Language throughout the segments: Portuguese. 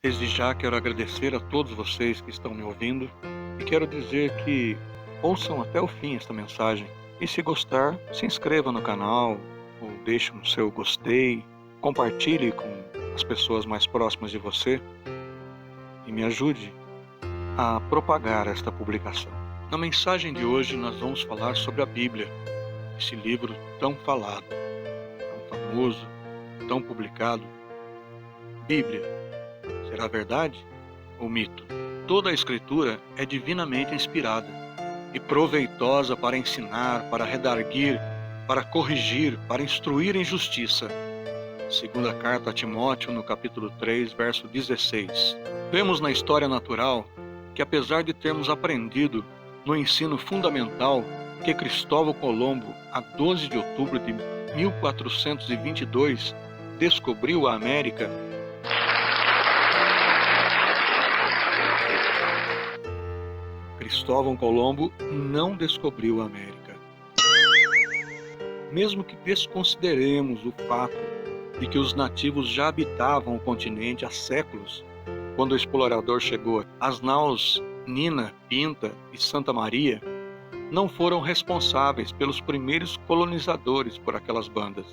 Desde já quero agradecer a todos vocês que estão me ouvindo e quero dizer que ouçam até o fim esta mensagem. E se gostar, se inscreva no canal ou deixe um seu gostei, compartilhe com as pessoas mais próximas de você e me ajude a propagar esta publicação. Na mensagem de hoje nós vamos falar sobre a Bíblia, esse livro tão falado, tão famoso, tão publicado. Bíblia, será verdade ou mito? Toda a Escritura é divinamente inspirada e proveitosa para ensinar, para redarguir, para corrigir, para instruir em justiça. Segunda carta a Timóteo, no capítulo 3, verso 16. Vemos na história natural que, apesar de termos aprendido no ensino fundamental que Cristóvão Colombo, a 12 de outubro de 1422, descobriu a América, Cristóvão Colombo não descobriu a América. Mesmo que desconsideremos o fato de que os nativos já habitavam o continente há séculos, quando o explorador chegou, as naus Nina, Pinta e Santa Maria não foram responsáveis pelos primeiros colonizadores por aquelas bandas.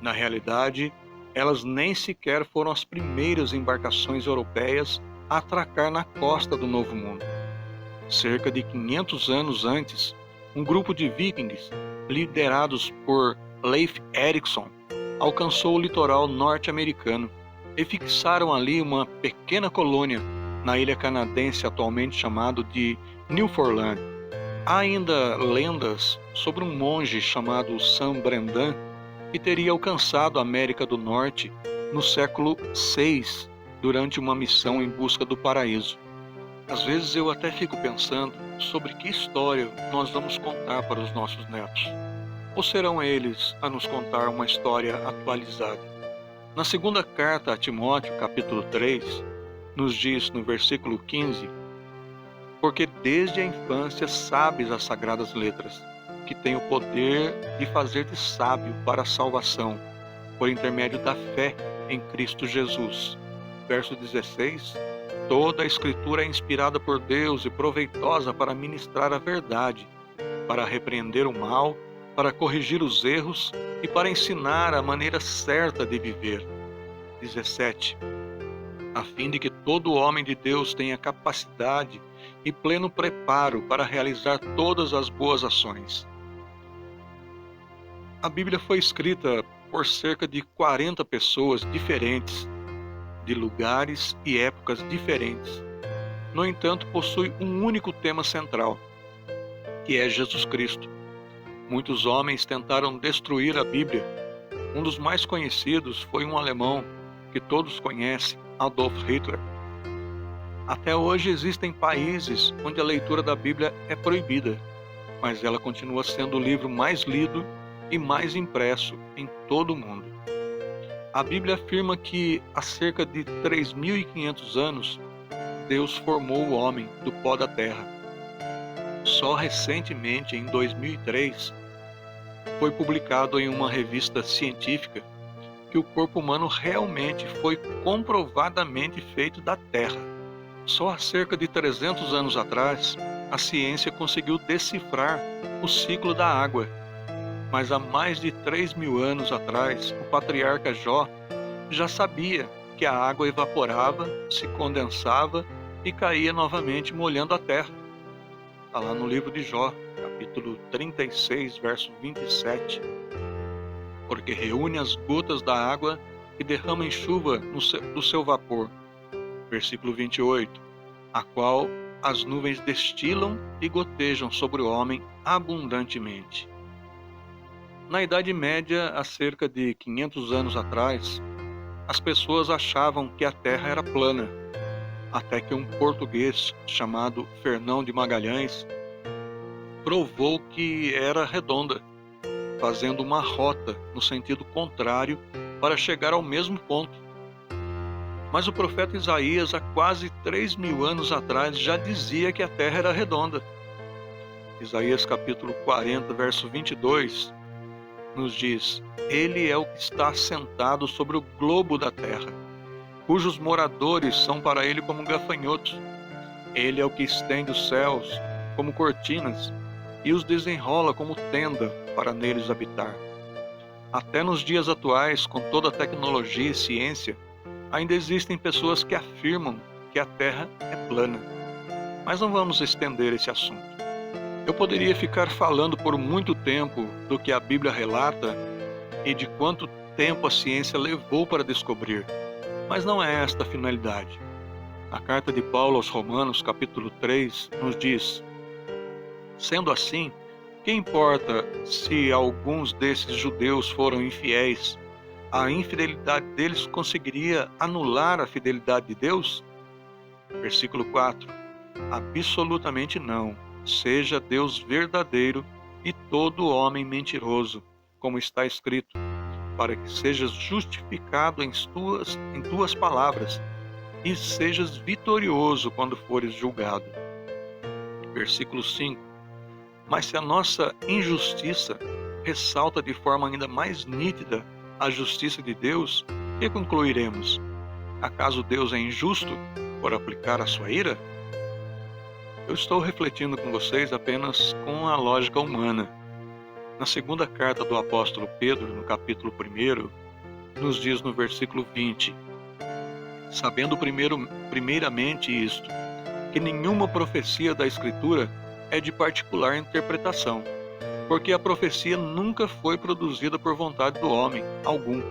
Na realidade, elas nem sequer foram as primeiras embarcações europeias a atracar na costa do Novo Mundo. Cerca de 500 anos antes, um grupo de vikings, liderados por Leif Erikson, alcançou o litoral norte-americano e fixaram ali uma pequena colônia na ilha canadense atualmente chamada de Newfoundland. Há ainda lendas sobre um monge chamado São Brendan que teria alcançado a América do Norte no século VI durante uma missão em busca do paraíso. Às vezes eu até fico pensando sobre que história nós vamos contar para os nossos netos. Ou serão eles a nos contar uma história atualizada? Na segunda carta a Timóteo, capítulo 3, nos diz no versículo 15: porque desde a infância sabes as sagradas letras, que têm o poder de fazer-te sábio para a salvação, por intermédio da fé em Cristo Jesus. Verso 16: toda a Escritura é inspirada por Deus e proveitosa para ministrar a verdade, para repreender o mal, para corrigir os erros e para ensinar a maneira certa de viver. 17. A fim de que todo homem de Deus tenha capacidade e pleno preparo para realizar todas as boas ações. A Bíblia foi escrita por cerca de 40 pessoas diferentes, de lugares e épocas diferentes. No entanto, possui um único tema central, que é Jesus Cristo. Muitos homens tentaram destruir a Bíblia. Um dos mais conhecidos foi um alemão que todos conhecem, Adolf Hitler. Até hoje existem países onde a leitura da Bíblia é proibida, mas ela continua sendo o livro mais lido e mais impresso em todo o mundo. A Bíblia afirma que há cerca de 3.500 anos, Deus formou o homem do pó da terra. Só recentemente, em 2003, foi publicado em uma revista científica que o corpo humano realmente foi comprovadamente feito da terra. Só há cerca de 300 anos atrás, a ciência conseguiu decifrar o ciclo da água. Mas há mais de 3.000 anos atrás, o patriarca Jó já sabia que a água evaporava, se condensava e caía novamente molhando a terra. Está lá no livro de Jó, capítulo 36, verso 27. Porque reúne as gotas da água e derrama em chuva do seu vapor. Versículo 28. A qual as nuvens destilam e gotejam sobre o homem abundantemente. Na Idade Média, há cerca de 500 anos atrás, as pessoas achavam que a Terra era plana, até que um português chamado Fernão de Magalhães provou que era redonda, fazendo uma rota no sentido contrário para chegar ao mesmo ponto. Mas o profeta Isaías, há quase 3.000 anos atrás, já dizia que a Terra era redonda. Isaías capítulo 40, verso 22, nos diz: Ele é o que está assentado sobre o globo da terra, cujos moradores são para ele como gafanhotos. Ele é o que estende os céus como cortinas e os desenrola como tenda para neles habitar. Até nos dias atuais, com toda a tecnologia e ciência, ainda existem pessoas que afirmam que a Terra é plana. Mas não vamos estender esse assunto. Eu poderia ficar falando por muito tempo do que a Bíblia relata e de quanto tempo a ciência levou para descobrir, mas não é esta a finalidade. A carta de Paulo aos Romanos, capítulo 3, nos diz: sendo assim, que importa se alguns desses judeus foram infiéis? A infidelidade deles conseguiria anular a fidelidade de Deus? Versículo 4. Absolutamente não. Seja Deus verdadeiro e todo homem mentiroso, como está escrito, para que sejas justificado em tuas palavras e sejas vitorioso quando fores julgado. Versículo 5. Mas se a nossa injustiça ressalta de forma ainda mais nítida a justiça de Deus, que concluiremos? Acaso Deus é injusto por aplicar a sua ira? Eu estou refletindo com vocês apenas com a lógica humana. Na segunda carta do apóstolo Pedro, no capítulo 1, nos diz no versículo 20: sabendo primeiramente isto, que nenhuma profecia da Escritura é de particular interpretação, porque a profecia nunca foi produzida por vontade do homem algum,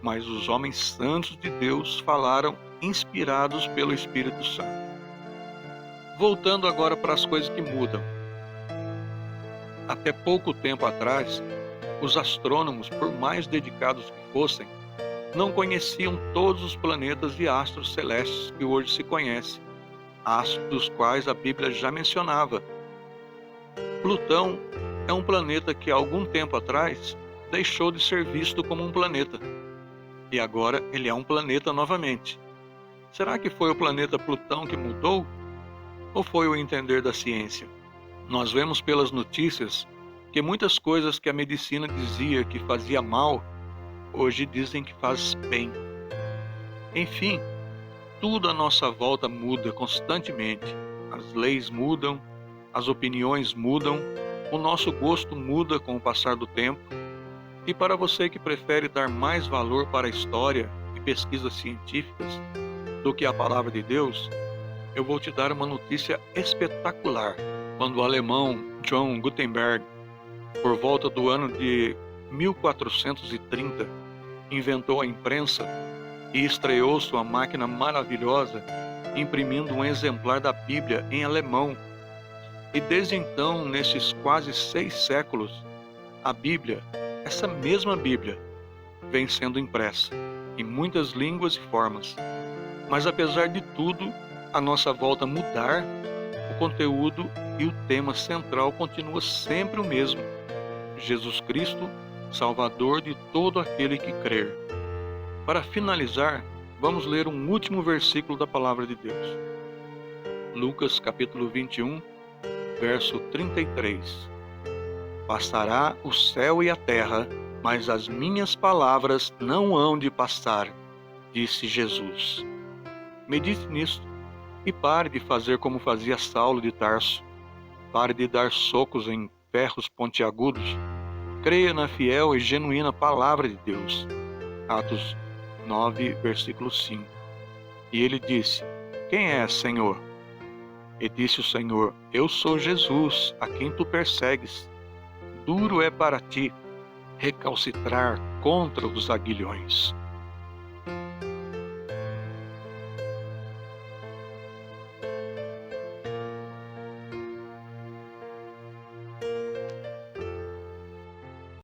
mas os homens santos de Deus falaram inspirados pelo Espírito Santo. Voltando agora para as coisas que mudam. Até pouco tempo atrás, os astrônomos, por mais dedicados que fossem, não conheciam todos os planetas e astros celestes que hoje se conhecem, astros dos quais a Bíblia já mencionava. Plutão é um planeta que há algum tempo atrás deixou de ser visto como um planeta, e agora ele é um planeta novamente. Será que foi o planeta Plutão que mudou? Ou foi o entender da ciência? Nós vemos pelas notícias que muitas coisas que a medicina dizia que fazia mal, hoje dizem que faz bem. Enfim, tudo à nossa volta muda constantemente. As leis mudam, as opiniões mudam, o nosso gosto muda com o passar do tempo. E para você que prefere dar mais valor para a história e pesquisas científicas do que a palavra de Deus, eu vou te dar uma notícia espetacular. Quando o alemão John Gutenberg, por volta do ano de 1430, inventou a imprensa e estreou sua máquina maravilhosa, imprimindo um exemplar da Bíblia em alemão. E desde então, nesses quase 6 séculos, a Bíblia, essa mesma Bíblia, vem sendo impressa em muitas línguas e formas. Mas apesar de tudo, a nossa volta mudar, o conteúdo e o tema central continua sempre o mesmo: Jesus Cristo, Salvador de todo aquele que crer. Para finalizar, vamos ler um último versículo da Palavra de Deus. Lucas capítulo 21, verso 33. Passará o céu e a terra, mas as minhas palavras não hão de passar, disse Jesus. Medite nisso e pare de fazer como fazia Saulo de Tarso. Pare de dar socos em ferros pontiagudos. Creia na fiel e genuína palavra de Deus. Atos 9, versículo 5. E ele disse: quem é, Senhor? E disse o Senhor: eu sou Jesus, a quem tu persegues. Duro é para ti recalcitrar contra os aguilhões.